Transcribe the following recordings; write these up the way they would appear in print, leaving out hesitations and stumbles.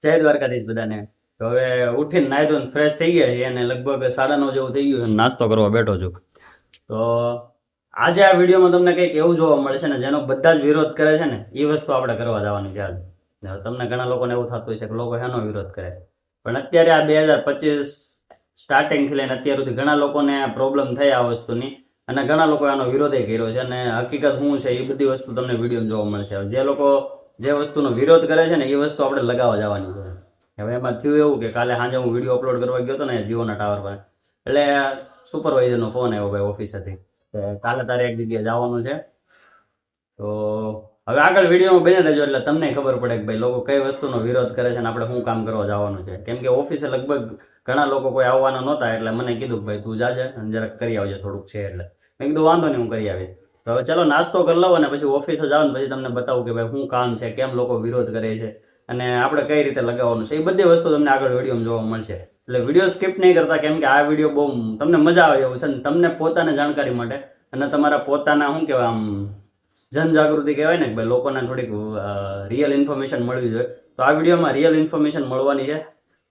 જય દ્વારકાધીશ બધાને. તો હવે ઉઠીને નાહી ધોઈને ફ્રેશ થઈ ગયા છે અને લગભગ 9:30 જેવું થઈ ગયું છે. નાસ્તો કરવા બેઠો છું. તો આજે આ વિડીયોમાં તમને કંઈક એવું જોવા મળશે ને જેનો બધા જ વિરોધ કરે છે ને એ વસ્તુ આપણે કરવા જવાની છે આજે. તમને ઘણા લોકોને એવું થતું હોય છે કે લોકો શેનો વિરોધ કરે, પણ અત્યારે આ 2025 સ્ટાર્ટિંગથી લઈને અત્યાર સુધી ઘણા લોકોને પ્રોબ્લેમ થઈ આ વસ્તુની અને ઘણા લોકો આનો વિરોધ કર્યો છે અને હકીકત શું છે એ બધી વસ્તુ તમને વિડીયોમાં જોવા મળશે. જે લોકો જે વસ્તુનો વિરોધ કરે છે ને એ વસ્તુ આપણે લગાવવા જવાની છે. હવે એમાં થયું એવું કે કાલે સાંજે હું વિડીયો અપલોડ કરવા ગયો હતો ને જીઓના ટાવર પર, એટલે સુપરવાઇઝરનો ફોન આવ્યો ભાઈ ઓફિસેથી કે કાલે તારે એક જગ્યાએ જવાનું છે. તો હવે આગળ વિડીયોમાં બની રહેજો એટલે તમને ખબર પડે કે ભાઈ લોકો કઈ વસ્તુનો વિરોધ કરે છે ને આપણે શું કામ કરવા જવાનું છે. કેમ કે ઓફિસે લગભગ ઘણા લોકો કોઈ આવવાના નહોતા એટલે મને કીધું કે ભાઈ તું જાજે અને જરાક કરી આવજે થોડુંક છે. એટલે મેં કીધું વાંધો નહીં, હું કરી આવીશ. તો હવે ચલો નાસ્તો કરી લઉં અને પછી ઓફિસે જાવ ને પછી તમને બતાવું કે ભાઈ શું કામ છે, કેમ લોકો વિરોધ કરે છે અને આપણે કઈ રીતે લગાવવાનું છે. એ બધી વસ્તુ તમને આગળ વિડીયોમાં જોવા મળશે. એટલે વિડીયો સ્કીપ નહીં કરતા, કેમ કે આ વિડીયો બહુ તમને મજા આવે એવું છે ને તમને પોતાને જાણકારી માટે અને તમારા પોતાના શું કહેવાય આમ જનજાગૃતિ કહેવાય ને કે ભાઈ લોકોને થોડીક રિયલ ઇન્ફોર્મેશન મળવી જોઈએ. તો આ વિડીયોમાં રિયલ ઇન્ફોર્મેશન મળવાની છે.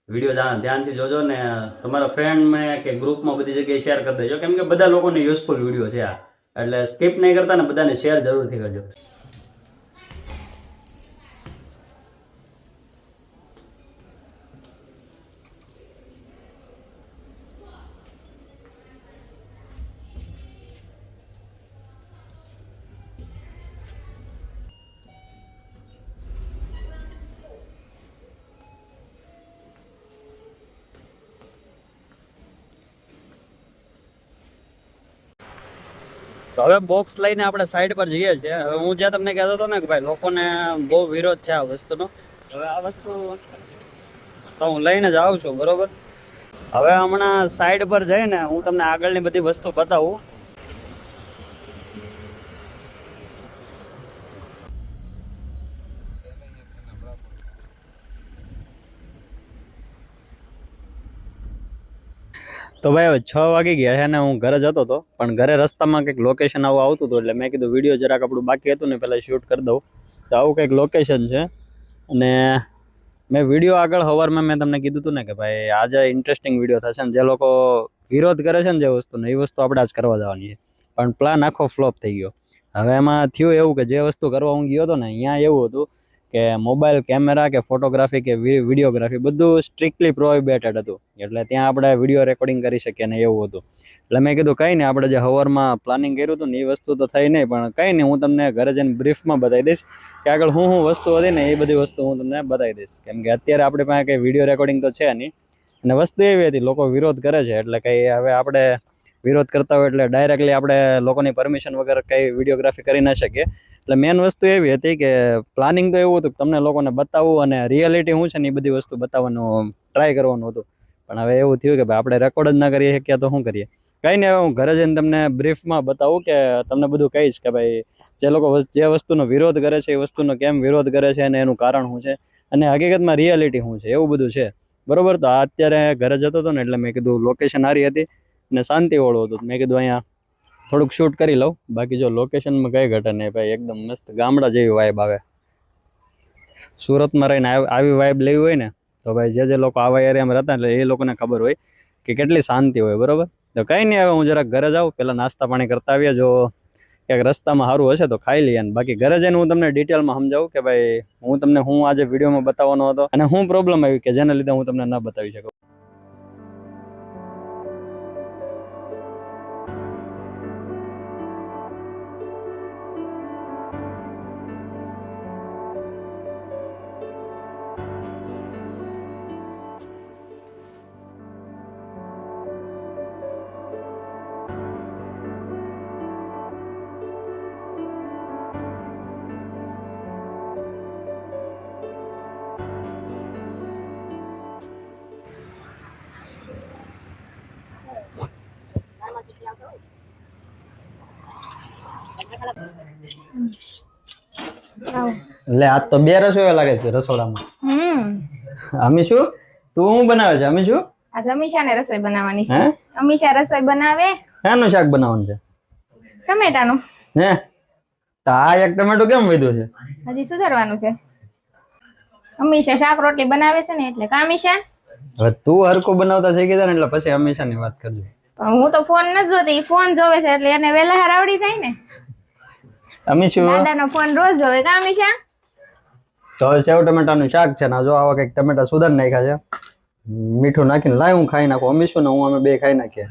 વિડીયો ધ્યાનથી જોજો ને તમારા ફ્રેન્ડમાં કે ગ્રુપમાં બધી જગ્યાએ શેર કરી દેજો, કેમ કે બધા લોકોને યુઝફુલ વિડીયો છે આ. એટલે સ્કીપ નહીં કરતા ને બધાને શેર જરૂરથી કરજો. તો હવે બોક્સ લઈને આપણે સાઈડ પર જઈએ છીએ. હવે હું જ્યાં તમને કહેતો હતો ને કે ભાઈ લોકોને બહુ વિરોધ છે આ વસ્તુનો. હવે આ વસ્તુ તો હું લઈને જ આવું છું, બરોબર. હવે હમણાં સાઈડ પર જઈને હું તમને આગળની બધી વસ્તુ બતાવું. તો ભાઈ હવે 6 વાગી ગયા છે ને હું ઘરે જતો હતો, પણ ઘરે રસ્તામાં કંઈક લોકેશન આવું આવતું હતું એટલે મેં કીધું વિડીયો જરાક આપણું બાકી હતું ને પહેલાં શૂટ કરી દઉં. તો આવું કંઈક લોકેશન છે અને મેં વિડીયો આગળ સવારમાં મેં તમને કીધું હતું ને કે ભાઈ આજે ઇન્ટરેસ્ટિંગ વિડીયો થશે ને જે લોકો વિરોધ કરે છે ને જે વસ્તુનો એ વસ્તુ આપણે આજ કરવા જવાની છે. પણ પ્લાન આખો ફ્લોપ થઈ ગયો. હવે એમાં થયું એવું કે જે વસ્તુ કરવા હું ગયો હતો ને અહીંયા એવું હતું કે મોબાઈલ કેમેરા કે ફોટોગ્રાફી કે વિડીયોગ્રાફી બધું સ્ટ્રિક્ટલી પ્રોહિબિટેડ હતું. એટલે ત્યાં આપણે વિડીયો રેકોર્ડિંગ કરી શકીએ ને એવું હતું. એટલે મેં કીધું કંઈ નહીં, આપણે જે સવારમાં પ્લાનિંગ કર્યું હતું ને એ વસ્તુ તો થઈ નહીં, પણ કંઈ નહીં, હું તમને ઘરે જઈને બ્રીફમાં બતાવી દઈશ કે આગળ શું વસ્તુ હતી ને એ બધી વસ્તુ હું તમને બતાવી દઈશ. કેમ કે અત્યારે આપણી પાસે કંઈ વિડીયો રેકોર્ડિંગ તો છે નહીં અને વસ્તુ એવી હતી લોકો વિરોધ કરે છે એટલે કંઈ હવે આપણે વિરોધ કરતા હોય એટલે ડાયરેક્ટલી આપણે લોકોની પરમિશન વગર કંઈ વિડીયોગ્રાફી કરી ના શકીએ. એટલે મેન વસ્તુ એવી હતી કે પ્લાનિંગ તો એવું હતું કે તમને લોકોને બતાવવું અને રિયાલિટી શું છે ને એ બધી વસ્તુ બતાવવાનું ટ્રાય કરવાનું હતું. પણ હવે એવું થયું કે ભાઈ આપણે રેકોર્ડ જ ના કરી શકીએ તો શું કરીએ. કંઈ નહીં, હવે હું ઘરે જઈને તમને બ્રીફમાં બતાવું કે તમને બધું કહીશ કે ભાઈ જે લોકો જે વસ્તુનો વિરોધ કરે છે એ વસ્તુનો કેમ વિરોધ કરે છે અને એનું કારણ શું છે અને હકીકતમાં રિયાલિટી શું છે એવું બધું છે, બરોબર. તો આ અત્યારે ઘરે જતો હતો ને એટલે મેં કીધું લોકેશન સારી હતી ને શાંતિવાળું હતું. મેં કીધું અહીંયા થોડુંક શૂટ કરી લઉં. બાકી જો લોકેશનમાં કઈ ઘટે નહીં ભાઈ, એકદમ મસ્ત ગામડા જેવી વાઇબ આવે. સુરતમાં રહીને આવી વાઇબ લેવી હોય ને તો ભાઈ જે લોકો આવા એરિયામાં રહેતા એટલે એ લોકોને ખબર હોય કે કેટલી શાંતિ હોય, બરોબર. તો કંઈ નહીં, હવે હું જરાક ઘરે જાઉં, પહેલાં નાસ્તા પાણી કરતા આવીએ. જો ક્યાંક રસ્તામાં સારું હશે તો ખાઈ લઈએ. બાકી ઘરે જઈને હું તમને ડિટેલમાં સમજાવું કે ભાઈ હું તમને હું આજે વિડીયોમાં બતાવવાનો હતો અને શું પ્રોબ્લેમ આવી કે જેના લીધે હું તમને ના બતાવી શકું. એટલે આજ તો બે રસોઈ લાગે છે રસોડામાં. અમી શું તું હું બનાવે છે? અમી શું આજ અમીષાને રસોઈ બનાવવાની છે. અમીષા રસોઈ બનાવે. શાનું શાક બનાવવાનું છે? ટમેટાનું. હે તો આ એક ટમેટો કેમ વધ્યું છે? હજી સુધારવાનું છે. અમીષા શાક રોટલી બનાવે છે ને એટલે. કા અમીષા? હવે તું હરકો બનાવતા શીખી જાય ને એટલે પછી હંમેશાની વાત કરજો. પણ હું તો ફોન નથી જોતી, ફોન જોવે છે એટલે એને વેલા હાર આવડી જાય ને. અમીશુ દાદાનો ફોન રોજ જોવે. કા અમીષા? તો હવે સેવ ટમેટાનું શાક છે ને જો આવા કંઈક ટમેટા સુધાર નાખ્યા છે, મીઠું નાખીને લાય હું ખાઈ નાખું. અમીશુ ને હું અમે બે ખાઈ નાખીએ.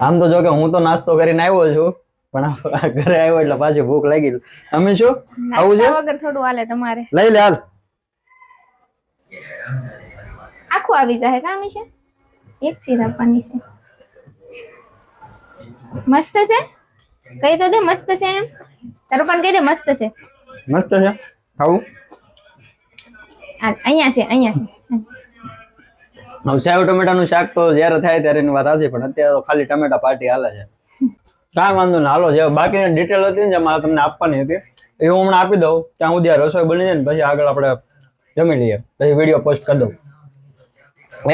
આમ તો જો કે હું તો નાસ્તો કરીને આવ્યો છું, પણ આ ઘરે આવ્યો એટલે પાછી ભૂખ લાગી. અમીશુ આવું છે? વગર થોડું હાલે તમારે. લઈ લે હાલ. આખું આવી જાય. કા અમીષા? એક સીર આપવાની છે. મસ્ત છે, કઈ તો દે મસ્ત છે એમ. તારું પણ કહી દે મસ્ત છે. મસ્ત છે ખાવું. અહીંયા છે, અહીંયા છે. હવે સેવ ટમેટાનું શાક તો જ્યારે થાય ત્યારે એની વાત હશે, પણ અત્યારે તો ખાલી ટમેટા પાર્ટી હાલે છે. કાંઈ વાંધો ને, હાલો. જે બાકીની ડિટેલ હતી ને જે મારે તમને આપવાની હતી એ હું હમણાં આપી દઉં. ત્યાં સુધી આ રસોઈ બની જાય ને પછી આગળ આપણે જમી લઈએ, પછી વિડીયો પોસ્ટ કરી દઉં.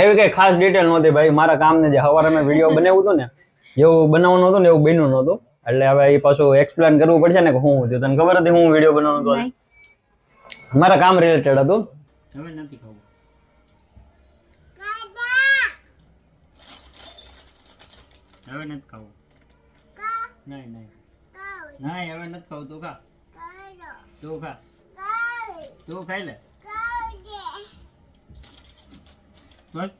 એવી કઈ ખાસ ડિટેલ નહોતી ભાઈ. મારા કામને જે સવારે મેં વિડીયો બનાવ્યું હતું ને, જેવું બનાવવાનું હતું ને એવું બન્યું નહોતું. એટલે હવે એ પાછું એક્સપ્લેન કરવું પડશે ને કે શું હતું. તને ખબર હતી હું વિડીયો બનાવવાનું હતું? મારા કામ રિલેટેડ હતું. હવે નથી ખાવું. હવે નથી ખાવું. નહીં નહીં નહીં હવે નથી ખાવું. તું ખા, તું ખા, તું ખાઈ લે. બસ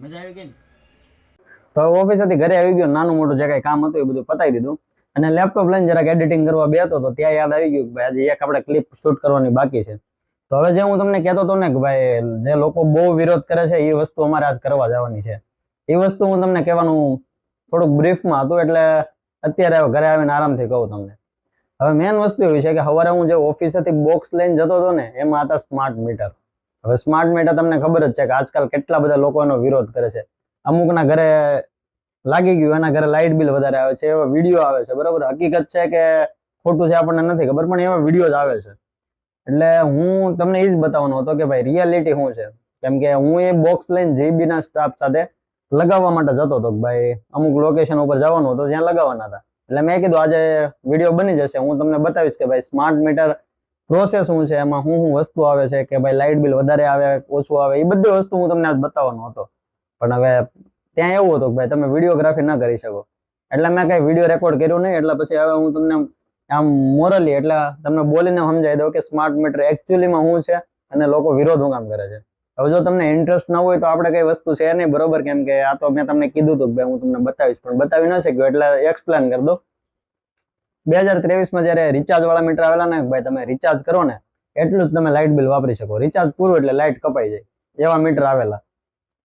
મજા આવી ગઈ ને? તો ઓફિસેથી ઘરે આવી ગયો, નાનું મોટું જે કઈ કામ હતું એ બધું પતાવી દીધું અને લેપટોપ લઈને જરાક એડિટિંગ કરવા બેઠો તો ત્યાં યાદ આવી ગયું કે ભાઈ આજે એક આપણે ક્લિપ શૂટ કરવાની બાકી છે. તો હવે જે હું તમને કહેતો હતો ને કે ભાઈ જે લોકો બહુ વિરોધ કરે છે એ વસ્તુ અમારે આજ કરવા જવાની છે. એ વસ્તુ હું તમને કહેવાનું થોડુંક બ્રીફમાં હતું, એટલે અત્યારે ઘરે આવીને આરામથી કહું તમને. હવે મેઇન વસ્તુ એવી છે કે સવારે હું જે ઓફિસેથી બોક્સ લઈને જતો હતો ને એમાં હતા સ્માર્ટ મીટર. હવે સ્માર્ટ મીટર તમને ખબર જ છે કે આજકાલ કેટલા બધા લોકો એનો વિરોધ કરે છે. અમુકના ઘરે લાગી ગયું, એના ઘરે લાઇટ બિલ વધારે આવે છે, એવા વિડીયો આવે છે. બરાબર, હકીકત છે કે ખોટું છે આપણને નથી ખબર, પણ એવા વિડીયો જ આવે છે. એટલે હું તમને એ જ બતાવવાનો હતો કે ભાઈ રિયાલિટી શું છે. કેમ કે હું એ બોક્સ લઈને જીબી ના સ્ટાફ સાથે લગાવવા માટે જતો હતો કે ભાઈ અમુક લોકેશન ઉપર જવાનું હતું જ્યાં લગાવવાના હતા. એટલે મેં કીધું આજે વિડીયો બની જશે, હું તમને બતાવીશ કે ભાઈ સ્માર્ટ મીટર પ્રોસેસ શું છે, એમાં શું શું વસ્તુ આવે છે, કે ભાઈ લાઇટ બિલ વધારે આવે ઓછું આવે, એ બધી વસ્તુ હું તમને આજ બતાવવાનો હતો. પણ હવે ત્યાં એવું હતું કે ભાઈ તમે વિડીયોગ્રાફી ન કરી શકો, એટલે મેં કઈ વિડીયો રેકોર્ડ કર્યું નહીં. એટલે પછી હવે હું તમને આમ મોરલી એટલે તમને બોલીને સમજાવી દઉં કે સ્માર્ટ મીટર એકચ્યુઅલીમાં શું છે અને લોકો વિરોધ શું કામ કરે છે. હવે જો તમને ઇન્ટરેસ્ટ ન હોય તો આપણે કઈ વસ્તુ છે નહીં, બરોબર. કેમ કે આ તો મેં તમને કીધું હતું કે ભાઈ હું તમને બતાવીશ, પણ બતાવી ન શક્યો એટલે એક્સપ્લેન કરી દો. 2023માં જયારે રિચાર્જ વાળા મીટર આવેલા ને ભાઈ તમે રિચાર્જ કરો ને એટલું જ તમે લાઇટ બિલ વાપરી શકો. રિચાર્જ પૂરું એટલે લાઇટ કપાઈ જાય એવા મીટર આવેલા.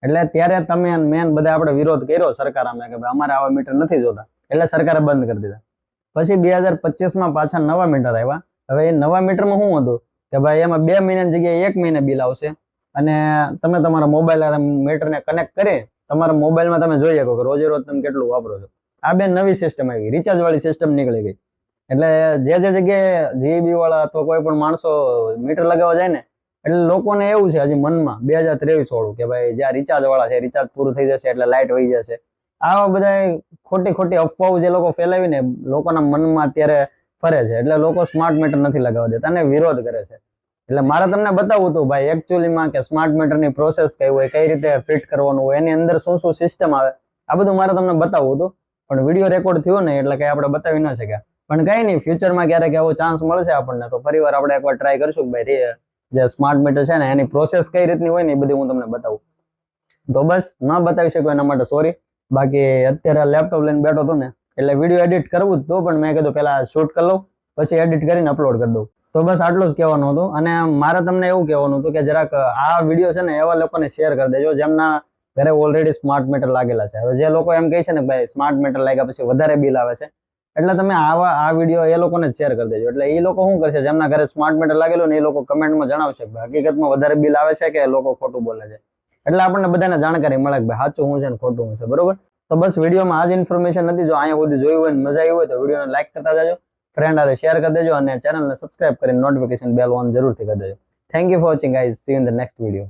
એટલે ત્યારે તમે મેન બધા આપણે વિરોધ કર્યો સરકાર સામે કે ભાઈ અમારે આવા મીટર નથી જોતા, એટલે સરકારે બંધ કરી દીધા. પછી 2025માં પાછા નવા મીટર આવ્યા. હવે એ નવા મીટરમાં શું હતું કે ભાઈ એમાં 2 મહિનાની જગ્યાએ 1 મહિને બિલ આવશે અને તમે તમારા મોબાઈલ મીટરને કનેક્ટ કરી તમારા મોબાઈલમાં તમે જોઈ શકો કે રોજે રોજ તમે કેટલું વાપરો છો. આ બે નવી સિસ્ટમ આવી, રિચાર્જ વાળી સિસ્ટમ નીકળી ગઈ. એટલે જે જગ્યાએ જીબી વાળા અથવા કોઈ પણ માણસો મીટર લગાવવા જાય ને એટલે લોકોને એવું છે હજી મનમાં 2023 વાળું કે ભાઈ જ્યાં રિચાર્જ વાળા છે રિચાર્જ પૂરું થઈ જશે એટલે લાઇટ વહી જશે. આવા બધા ખોટી અફવાઓ જે લોકો ફેલાવીને લોકોના મનમાં અત્યારે ફરે છે. એટલે લોકો સ્માર્ટ મીટર નથી લગાવવા દેતા અને વિરોધ કરે છે. એટલે મારે તમને બતાવવું હતું ભાઈ એકચ્યુઅલીમાં કે સ્માર્ટ મીટરની પ્રોસેસ કઈ હોય, કઈ રીતે ફિટ કરવાનું હોય, એની અંદર શું શું સિસ્ટમ આવે, આ બધું મારે તમને બતાવવું હતું. પણ વિડીયો રેકોર્ડ થયો ને એટલે કઈ આપણે બતાવી ન શક્યા. પણ કઈ નહીં, ફ્યુચરમાં ક્યારેક એવો ચાન્સ મળશે આપણને તો ફરીવાર આપણે એકવાર ટ્રાય કરશું કે ભાઈ જે સ્માર્ટ મીટર છે ને એની પ્રોસેસ કઈ રીતની હોય ને એ બધી હું તમને બતાવું. તો બસ ન બતાવી શકું એના માટે સોરી. બાકી અત્યારે લેપટોપ લઈને બેઠો હતો ને એટલે વિડીયો એડિટ કરવું જ હતું, પણ મેં કીધું પેલા શૂટ કરી લઉં પછી એડિટ કરીને અપલોડ કરી દઉં. તો બસ આટલું જ કહેવાનું હતું. અને મારે તમને એવું કહેવાનું હતું કે જરાક આ વિડીયો છે ને એવા લોકોને શેર કરી દેજો જેમના ઘરે ઓલરેડી સ્માર્ટ મીટર લાગેલા છે. હવે જે લોકો એમ કહે છે ને ભાઈ સ્માર્ટ મીટર લાગ્યા પછી વધારે બિલ આવે છે, એટલે તમે આ વિડીયો એ લોકોને જ શેર કરી દેજો. એટલે એ લોકો શું કરશે, જેમના ઘરે સ્માર્ટ મીટર લાગેલું ને એ લોકો કમેન્ટમાં જણાવશે કે હકીકતમાં વધારે બિલ આવે છે કે લોકો ખોટું બોલે છે. એટલે આપણને બધાને જાણકારી મળે કે ભાઈ સાચું શું છે ને ખોટું શું છે, બરોબર. તો બસ વિડીયોમાં આ જ ઇન્ફોર્મેશન હતી. જો અહીંયા સુધી જોયું હોય ને મજા આવી હોય તો વિડીયોને લાઈક કરતા જાજો, ફ્રેન્ડ આરે શેર કરી દેજો અને ચેનલને સબસ્ક્રાઇબ કરીને નોટિફિકેશન બેલ ઓન જરૂરથી કરી દેજો. Thank you for watching guys, C you in the next video.